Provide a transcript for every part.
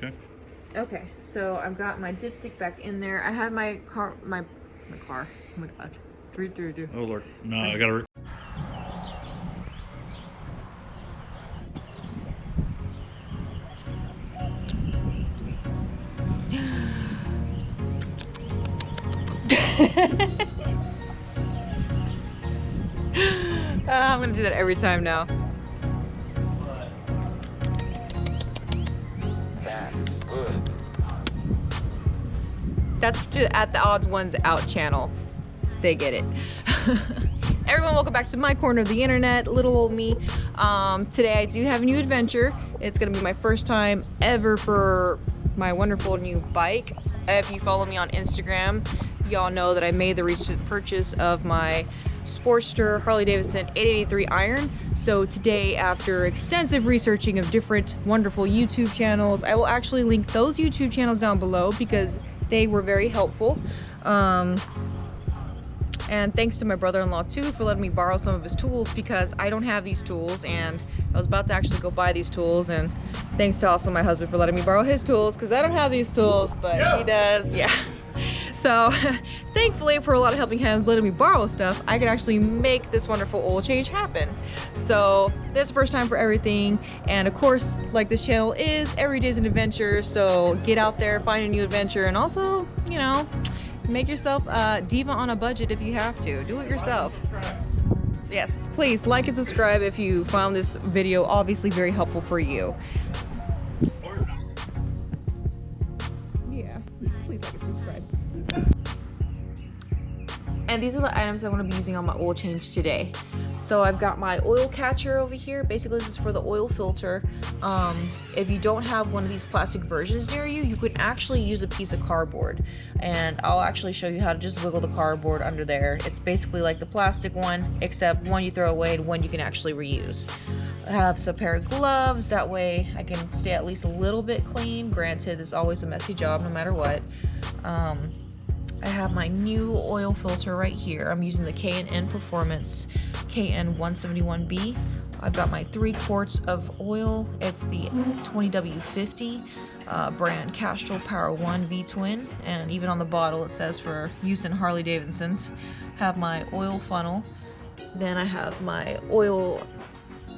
Okay. Okay, so I've got my dipstick back in there. I had my car. Oh my god. 3, 3, 2. Oh Lord. No, I gotta. I'm gonna do that every time now. That's at the Odds Ones Out channel. They get it. Everyone, welcome back to my corner of the internet, little old me. Today I do have a new adventure. It's gonna be my first time ever for my wonderful new bike. If you follow me on Instagram, y'all know that I made the recent purchase of my Sportster Harley Davidson 883 Iron. So today, after extensive researching of different wonderful YouTube channels, I will actually link those YouTube channels down below because they were very helpful. And thanks to my brother-in-law too for letting me borrow some of his tools because I don't have these tools and I was about to actually go buy these tools, and thanks to also my husband for letting me borrow his tools because I don't have these tools, but he does, yeah. So thankfully for a lot of helping hands letting me borrow stuff, I could actually make this wonderful oil change happen. So there's the first time for everything, and of course, like this channel is, every day's an adventure, so get out there, find a new adventure, and also, you know, make yourself a diva on a budget if you have to. Do it yourself. Yes, please like and subscribe if you found this video obviously very helpful for you. Yeah, please like and subscribe. And these are the items I'm going to be using on my oil change today. So I've got my oil catcher over here. Basically this is for the oil filter. If you don't have one of these plastic versions near you, you could actually use a piece of cardboard. And I'll actually show you how to just wiggle the cardboard under there. It's basically like the plastic one, except one you throw away and one you can actually reuse. I have some pair of gloves, that way I can stay at least a little bit clean. Granted, it's always a messy job no matter what. I have my new oil filter right here. I'm using the K&N Performance KN171B. I've got my 3 quarts of oil. It's the 20W50 brand Castrol Power 1 V-Twin, and even on the bottle it says for use in Harley Davidsons. Have my oil funnel. Then I have my oil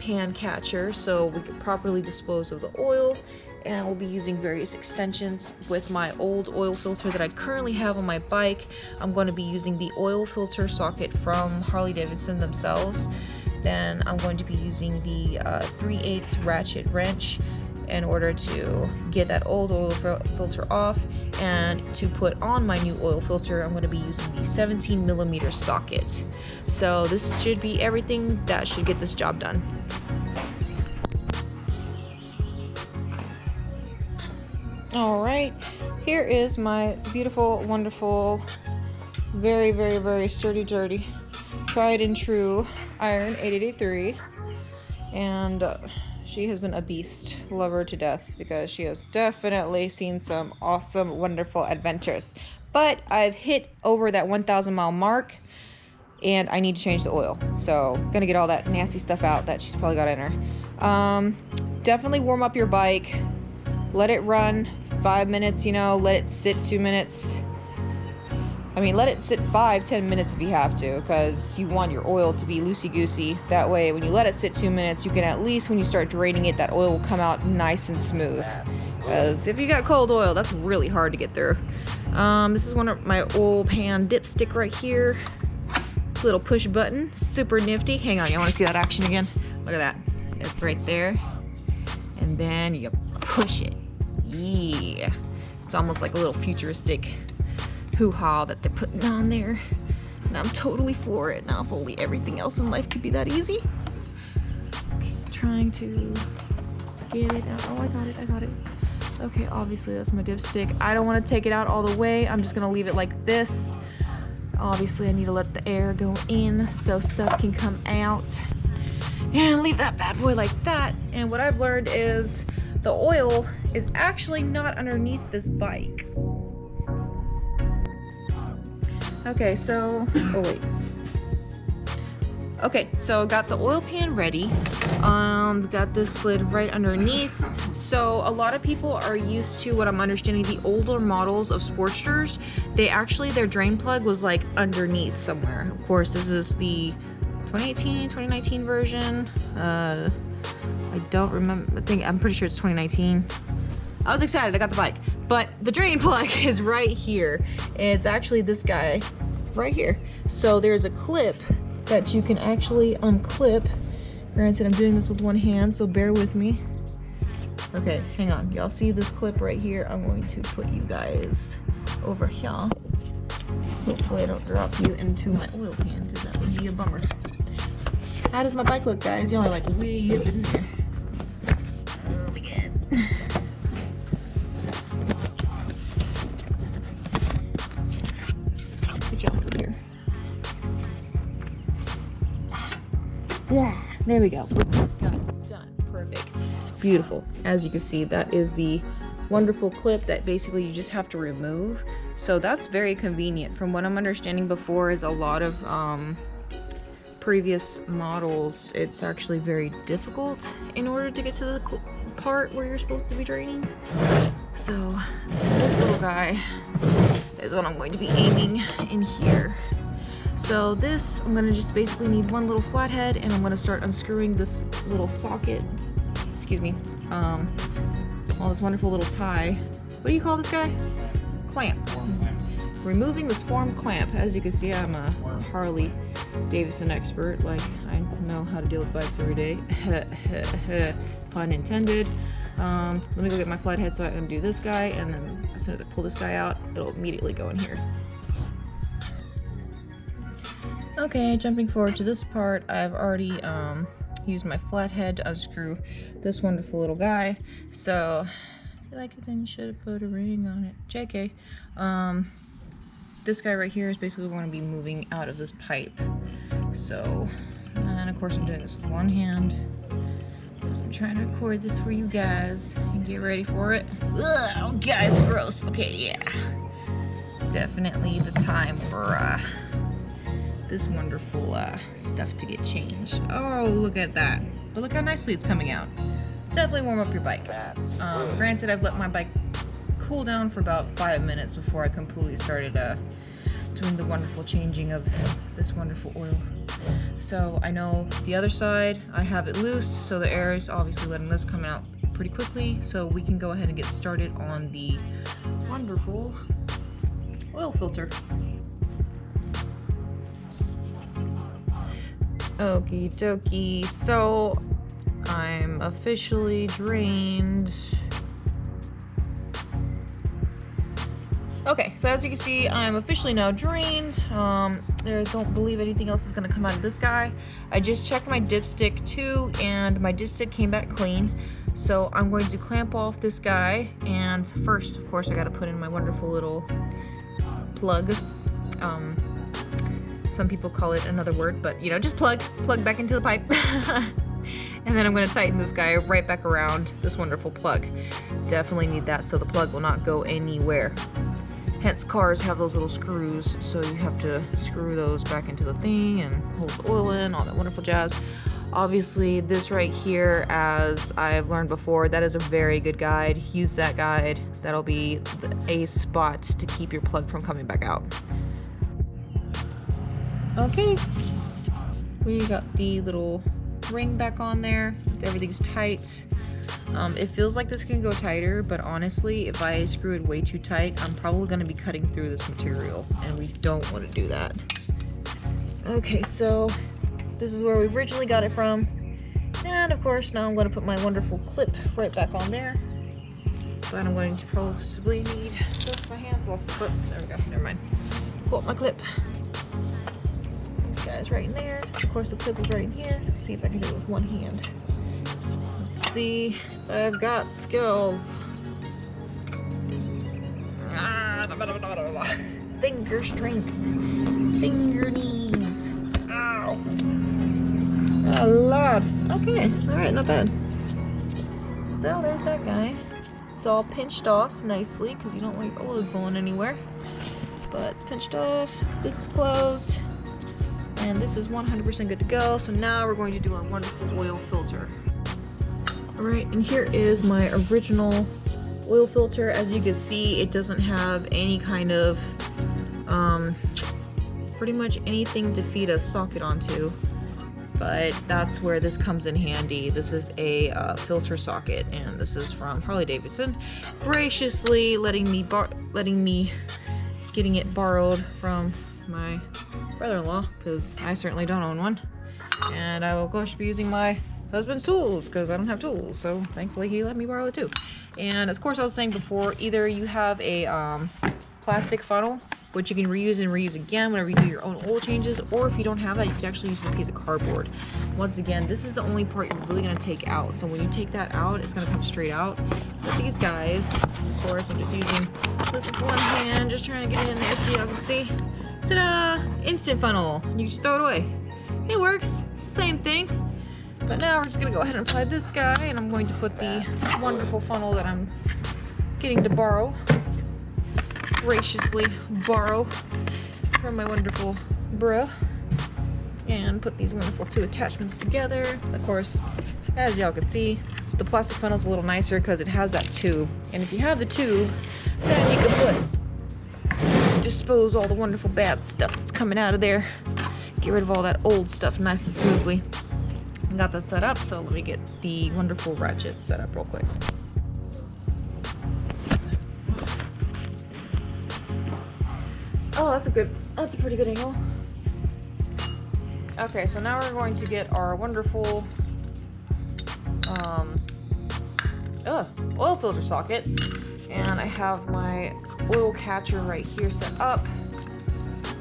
pan catcher so we can properly dispose of the oil. And we'll be using various extensions with my old oil filter that I currently have on my bike. I'm going to be using the oil filter socket from Harley Davidson themselves. Then I'm going to be using the 3/8 ratchet wrench in order to get that old oil filter off. And to put on my new oil filter, I'm going to be using the 17mm socket. So this should be everything that should get this job done. Alright, here is my beautiful, wonderful, very, very, very sturdy, dirty, tried and true Iron 883. And she has been a beast. Love her to death because she has definitely seen some awesome, wonderful adventures. But I've hit over that 1,000 mile mark and I need to change the oil. So, gonna get all that nasty stuff out that she's probably got in her. Definitely warm up your bike. Let it run 5 minutes, you know, let it sit 2 minutes. I mean, let it sit 5-10 minutes if you have to, because you want your oil to be loosey-goosey. That way, when you let it sit 2 minutes, you can at least, when you start draining it, that oil will come out nice and smooth. Because if you got cold oil, that's really hard to get through. This is one of my oil pan dipstick right here. Little push button, super nifty. Hang on, you want to see that action again? Look at that. It's right there. And then you push it. Yeah. It's almost like a little futuristic hoo-ha that they're putting on there. And I'm totally for it. Now, if only everything else in life could be that easy. Okay, trying to get it out. Oh, I got it. Okay, obviously that's my dipstick. I don't want to take it out all the way. I'm just going to leave it like this. Obviously, I need to let the air go in so stuff can come out. And leave that bad boy like that. And what I've learned is the oil is actually not underneath this bike. Okay, so, oh wait. Okay, so got the oil pan ready. Got this slid right underneath. So a lot of people are used to, what I'm understanding, the older models of Sportsters. Their drain plug was like underneath somewhere. Of course, this is the 2018, 2019 version. I don't remember. I'm pretty sure it's 2019. I was excited, I got the bike. But the drain plug is right here. It's actually this guy right here. So there's a clip that you can actually unclip. Granted, I'm doing this with one hand, so bear with me. Okay, hang on. Y'all see this clip right here? I'm going to put you guys over here. Hopefully I don't drop you into my oil pan, because that would be a bummer. How does my bike look, guys? Y'all are like way up in there. Oh my god. Good job through here. Yeah, there we go. Got it. Done. Perfect. Beautiful. As you can see, that is the wonderful clip that basically you just have to remove. So that's very convenient. From what I'm understanding before is a lot of previous models, it's actually very difficult in order to get to the part where you're supposed to be draining. So this little guy is what I'm going to be aiming in here. So this, I'm gonna just basically need one little flathead, and I'm gonna start unscrewing this little socket, excuse me, all this wonderful little tie. What do you call this guy? Clamp. Removing this form clamp. As you can see, I'm a Harley Davidson expert. Like, I know how to deal with bikes every day. Pun intended. Let me go get my flathead so I can do this guy, and then as soon as I pull this guy out, it'll immediately go in here. Okay, jumping forward to this part, I've already used my flathead to unscrew this wonderful little guy. So, if you like it, then you should have put a ring on it. JK. This guy right here is basically going to be moving out of this pipe. So, and of course I'm doing this with one hand, because I'm trying to record this for you guys and get ready for it. Ugh, oh god, it's gross. Okay, yeah. Definitely the time for this wonderful stuff to get changed. Oh, look at that. But look how nicely it's coming out. Definitely warm up your bike. Granted, I've let my bike cool down for about 5 minutes before I completely started doing the wonderful changing of this wonderful oil. So I know the other side, I have it loose, so the air is obviously letting this come out pretty quickly, so we can go ahead and get started on the wonderful oil filter. Okie dokie, so I'm officially drained. Okay, so as you can see, I'm officially now drained. I don't believe anything else is gonna come out of this guy. I just checked my dipstick too, and my dipstick came back clean. So I'm going to clamp off this guy, and first, of course, I gotta put in my wonderful little plug. Some people call it another word, but you know, just plug back into the pipe. And then I'm going to tighten this guy right back around this wonderful plug. Definitely need that so the plug will not go anywhere. Hence, cars have those little screws, so you have to screw those back into the thing and hold the oil in, all that wonderful jazz. Obviously, this right here, as I've learned before, that is a very good guide. Use that guide. That'll be a spot to keep your plug from coming back out. Okay, we got the little ring back on there. Everything's tight. It feels like this can go tighter, but honestly, if I screw it way too tight, I'm probably going to be cutting through this material, and we don't want to do that. Okay, so this is where we originally got it from, and of course now I'm going to put my wonderful clip right back on there. But I'm going to possibly need both my hands. Lost the clip. There we go. Never mind. Pull up my clip. This guy's right in there. Of course, the clip is right in here. Let's see if I can do it with one hand. Let's see if I've got skills. Finger strength. Finger knees. Ow. Oh, Lord. Okay. Alright, not bad. So, there's that guy. It's all pinched off nicely because you don't want your oil going anywhere. But it's pinched off. This is closed. And this is 100% good to go. So now we're going to do our wonderful oil filter. Alright, and here is my original oil filter. As you can see, it doesn't have any kind of pretty much anything to feed a socket onto, but that's where this comes in handy. This is a filter socket, and this is from Harley Davidson, graciously letting me getting it borrowed from my brother-in-law, because I certainly don't own one, and I will of course be using my husband's tools because I don't have tools, so thankfully he let me borrow it too. And of course, I was saying before, either you have a plastic funnel, which you can reuse and reuse again whenever you do your own oil changes, or if you don't have that, you can actually use a piece of cardboard. Once again, this is the only part you're really going to take out, so when you take that out, it's going to come straight out. But these guys, of course, I'm just using this with one hand, just trying to get it in there so y'all can see. Ta-da! Instant funnel. You just throw it away. It works. It's the same thing. But now we're just going to go ahead and apply this guy, and I'm going to put the wonderful funnel that I'm getting to graciously borrow from my wonderful bruh, and put these wonderful two attachments together. Of course, as y'all can see, the plastic funnel is a little nicer because it has that tube, and if you have the tube, then you can dispose all the wonderful bad stuff that's coming out of there. Get rid of all that old stuff nice and smoothly. I got that set up, so let me get the wonderful ratchet set up real quick. Oh, that's a pretty good angle. Okay, so now we're going to get our wonderful oil filter socket, and I have my oil catcher right here set up.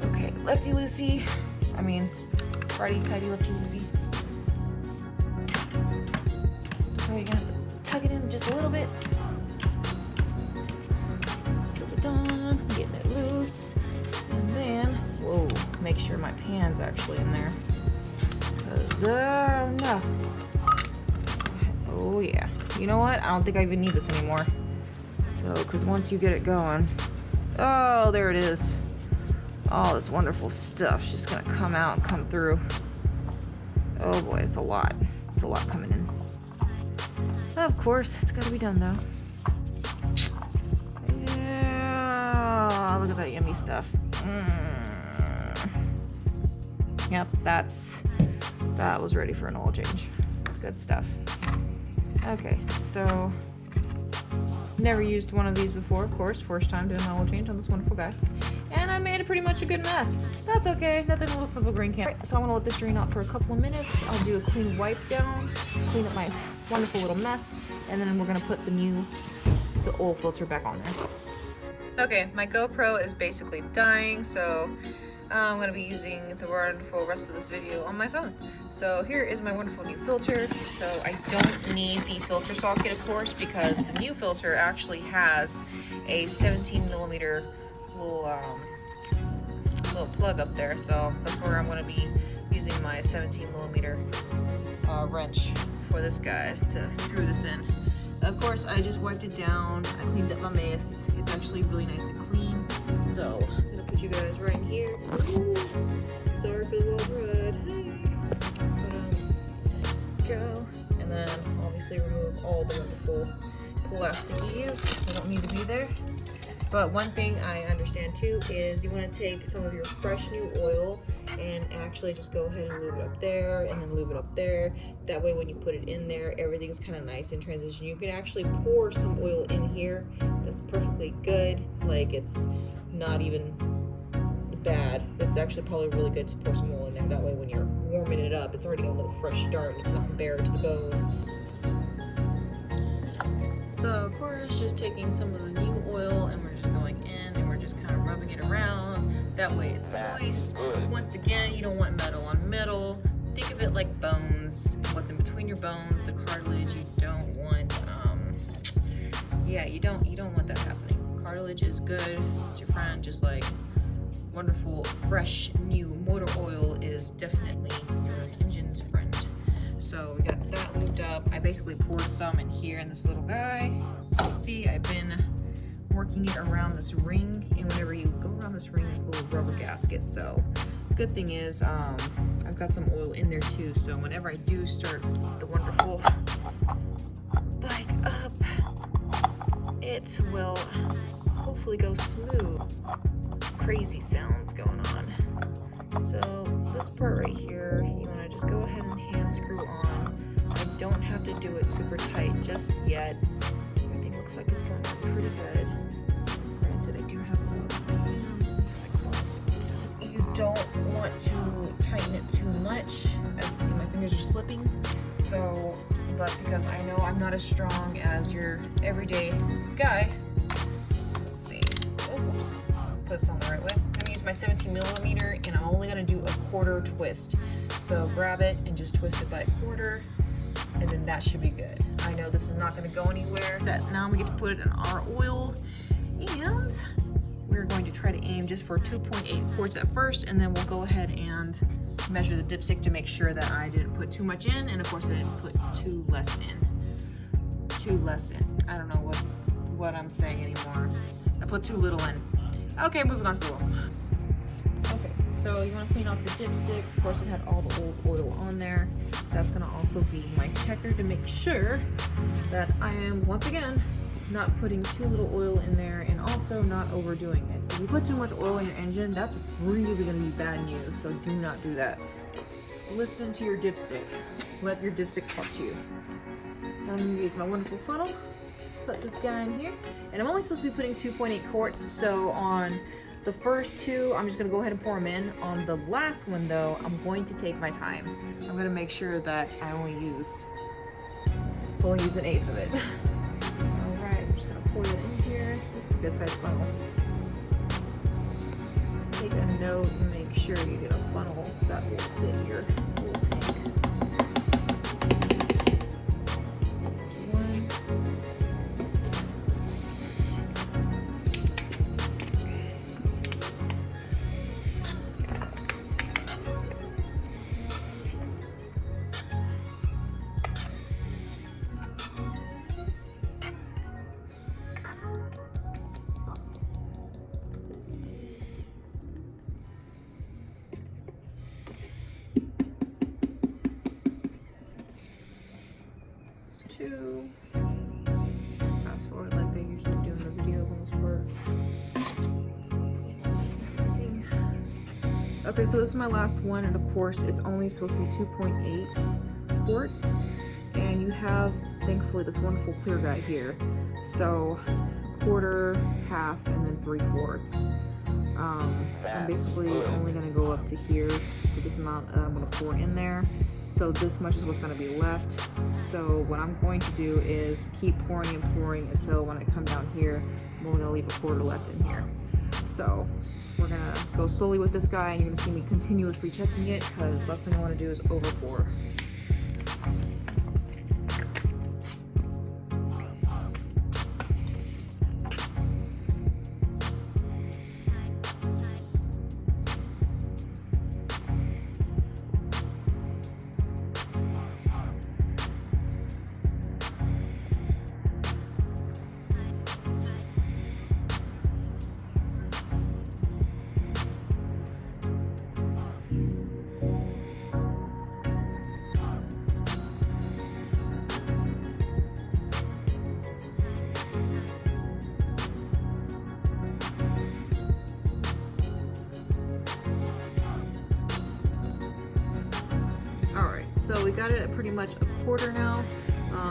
Okay, lefty loosey. I mean, righty tighty lefty loosey. So you're gonna have to tug it in just a little bit. Get it done, getting it loose. And then, whoa, make sure my pan's actually in there. Cause, no. Oh yeah. You know what? I don't think I even need this anymore. So, cause once you get it going, oh, there it is. All this wonderful stuff's just gonna come out and come through. Oh boy, it's a lot. It's a lot coming in. Of course, it's gotta be done though. Yeah, look at that yummy stuff. Yep, that was ready for an oil change. Good stuff. Okay, so never used one of these before, of course. First time doing an oil change on this wonderful guy. And I made pretty much a good mess. That's okay, nothing a little simple green can. Right, so I'm gonna let this drain out for a couple of minutes. I'll do a clean wipe down, clean up my wonderful little mess, and then we're gonna put the oil filter back on there. Okay, my GoPro is basically dying, so I'm going to be using the wonderful rest of this video on my phone. So here is my wonderful new filter. So I don't need the filter socket, of course, because the new filter actually has a 17mm little plug up there. So that's where I'm going to be using my 17mm wrench for this guy to screw this in. Of course, I just wiped it down. I cleaned up my mess. It's actually really nice and clean. So I'm gonna put you guys right in here. Ooh, sorry for the wild ride. Hey. Go. And then obviously remove all the wonderful plastikies that don't need to be there. But one thing I understand too is you want to take some of your fresh new oil and actually just go ahead and lube it up there and then lube it up there. That way when you put it in there, everything's kind of nice in transition. You can actually pour some oil in here. That's perfectly good. Like, it's not even bad. It's actually probably really good to pour some oil in there. That way when you're warming it up, it's already got a little fresh start and it's not bare to the bone. So of course, just taking some of the new oil and we're just going in and we're just kind of rubbing it around. That way it's moist. Once again, you don't want metal on metal. Think of it like bones. What's in between your bones, the cartilage, you don't want, you don't want that happening. Cartilage is good. It's your friend, just like wonderful, fresh, new motor oil is definitely your engine's friend. So we got that lubed up. I basically poured some in here in this little guy. So you see, I've been working it around this ring, and whenever you go around this ring, there's a little rubber gasket. So good thing is I've got some oil in there too, so whenever I do start the wonderful bike up, it will hopefully go smooth. Crazy sounds going on. So this part right here, you want to just go ahead and hand screw on. I don't have to do it super tight just yet. Everything looks like it's going on pretty good. Granted, I do have a little bit. You don't want to tighten it too much. As you can see, my fingers are slipping. So, but because I know I'm not as strong as your everyday guy, let's see. Oops. Put this on the right way. I'm gonna use my 17 millimeter, and I'm only gonna do a quarter twist. So grab it and just twist it by a quarter, and then that should be good. I know this is not gonna go anywhere. Now we get to put it in our oil, and we're going to try to aim just for 2.8 quarts at first, and then we'll go ahead and measure the dipstick to make sure that I didn't put too much in, and of course I didn't put too less in. I don't know what I'm saying anymore. I put too little in. Okay, moving on to the oil. Okay, so you want to clean off your dipstick. Of course, it had all the old oil on there. That's going to also be my checker to make sure that I am, once again, not putting too little oil in there and also not overdoing it. If you put too much oil in your engine, that's really going to be bad news, so do not do that. Listen to your dipstick. Let your dipstick talk to you. I'm going to use my wonderful funnel. Put this guy in here, and I'm only supposed to be putting 2.8 quarts, so on the first two I'm just going to go ahead and pour them in. On the last one though, I'm going to take my time. I'm going to make sure that I only use an eighth of it. Alright, I'm just going to pour it in here. This is a good size funnel. Take a note and make sure you get a funnel that will fit your whole tank. Two. Fast forward like they usually do in the videos on this part. Okay, so this is my last one, and of course it's only supposed to be 2.8 quarts, and you have, thankfully, this wonderful clear guy here. So quarter, half, and then 3/4. I'm basically only going to go up to here with this amount I'm going to pour in there. So this much is what's going to be left. So what I'm going to do is keep pouring and pouring until when I come down here, I'm only going to leave a quarter left in here. So we're going to go slowly with this guy, and you're going to see me continuously checking it, because the last thing I want to do is over pour. So we got it at pretty much a quarter now.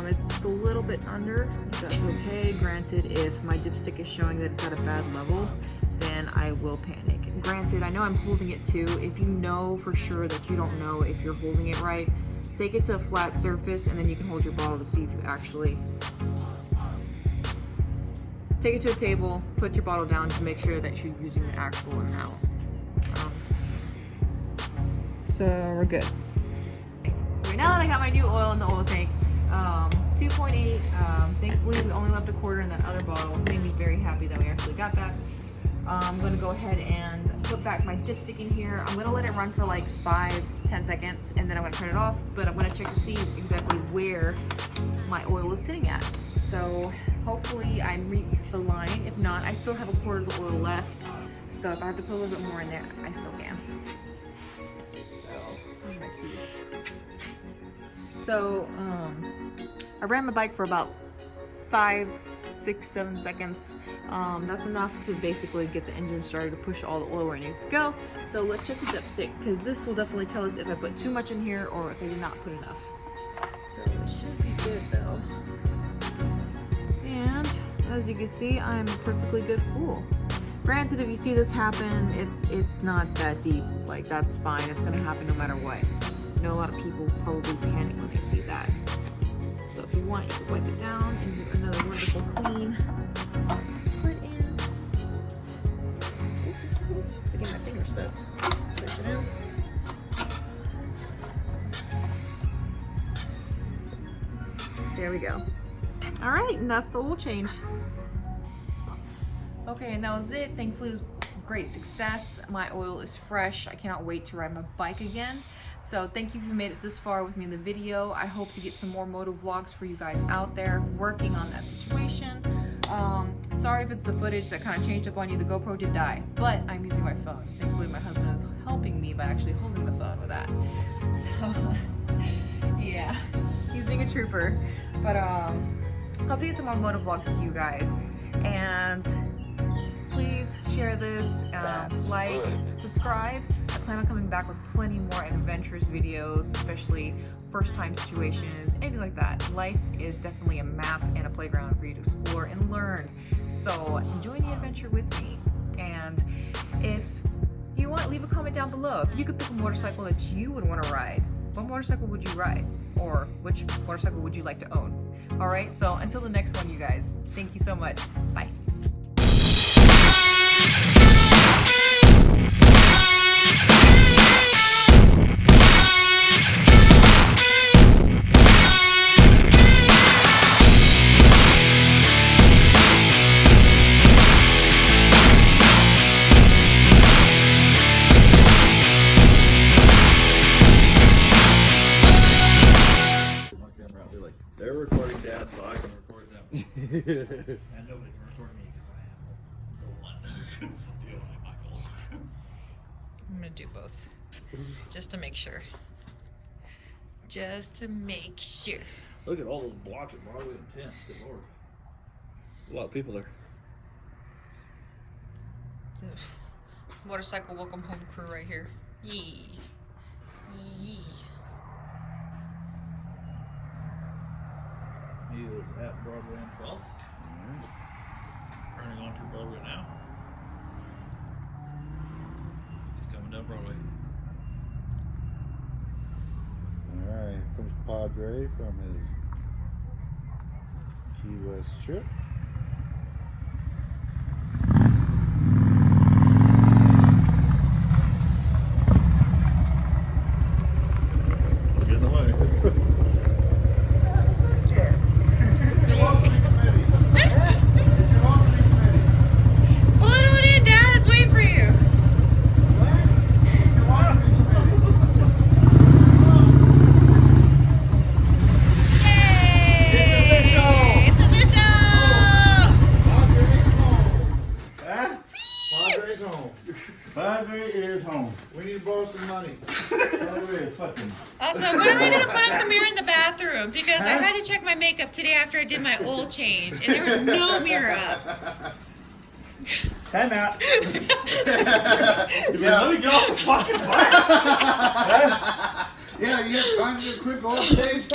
It's just a little bit under. That's okay. Granted, if my dipstick is showing that it's at a bad level, then I will panic. Granted, I know I'm holding it too. If you know for sure that you don't know if you're holding it right, take it to a flat surface, and then you can hold your bottle to see if you actually... Take it to a table, put your bottle down to make sure that you're using the actual amount. So we're good. Now that I got my new oil in the oil tank, 2.8, thankfully we only left a quarter in that other bottle. It made me very happy that we actually got that. I'm going to go ahead and put back my dipstick in here. I'm going to let it run for like 5-10 seconds, and then I'm going to turn it off, but I'm going to check to see exactly where my oil is sitting at. So hopefully I meet the line. If not, I still have a quarter of the oil left, so if I have to put a little bit more in there, I still can. So, I ran my bike for about 5, 6, 7 seconds. That's enough to basically get the engine started to push all the oil where it needs to go. So let's check the dipstick, because this will definitely tell us if I put too much in here or if I did not put enough. So it should be good though. And as you can see, I'm a perfectly good full. Granted, if you see this happen, it's not that deep. Like, that's fine. It's gonna happen no matter what. I know a lot of people probably panic when they see that. So if you want, you can wipe it down and do another wonderful clean. Put in. Oops, I get my finger stuck. Push it in. There we go. All right, and that's the oil change. Okay, and that was it. Thankfully, it was a great success. My oil is fresh. I cannot wait to ride my bike again. So thank you if you made it this far with me in the video. I hope to get some more moto vlogs for you guys out there working on that situation. Sorry if it's the footage that kind of changed up on you. The GoPro did die, but I'm using my phone. Thankfully, my husband is helping me by actually holding the phone with that. So yeah, he's being a trooper. But hope to get some more moto vlogs to you guys. And please share this, like, subscribe. I plan on coming back with plenty more adventurous videos, especially first time situations, anything like that. Life is definitely a map and a playground for you to explore and learn. So enjoy the adventure with me. And if you want, leave a comment down below. If you could pick a motorcycle that you would want to ride, what motorcycle would you ride? Or which motorcycle would you like to own? Alright, so until the next one, you guys, thank you so much. Bye. They're recording Dad, so I can record them. And nobody can record me because I am the one dealing with Michael. I'm gonna do both, just to make sure. Just to make sure. Look at all those blocks at Broadway and 10th. Good Lord. A lot of people there. Motorcycle welcome home crew right here. Yee. Yee. He is at Broadway and 12th. Turning on to Broadway now. He's coming down Broadway. Alright, here comes Padre from his Key West trip. Get in the way. Padre is home. We need to borrow some money. Padre is fucking. Also, when am I going to put up the mirror in the bathroom? Because I had to check my makeup today after I did my oil change, and there was no mirror up. Time out. Yeah, let me get off the fucking bike. Yeah, you have time to do a quick oil change?